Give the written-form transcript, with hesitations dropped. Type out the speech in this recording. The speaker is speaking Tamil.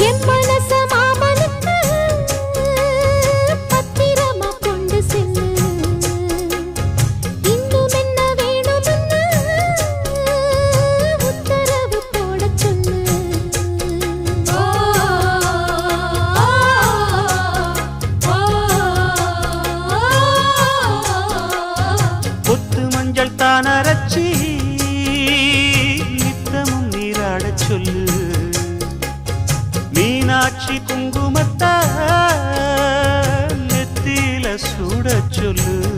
என் மனச மாமனுக்கு பத்திரமா கொண்டு செல்லு. இன்னும் என்ன வேணும்னு உத்தரவு போட சொல்லு. கொத்து மஞ்சள் தான் அரைச்சி நித்தமும் நீராடச் சொல்லு. மீனாட்சி குங்குமத்த நெத்தியில சூடச் சொல்லு.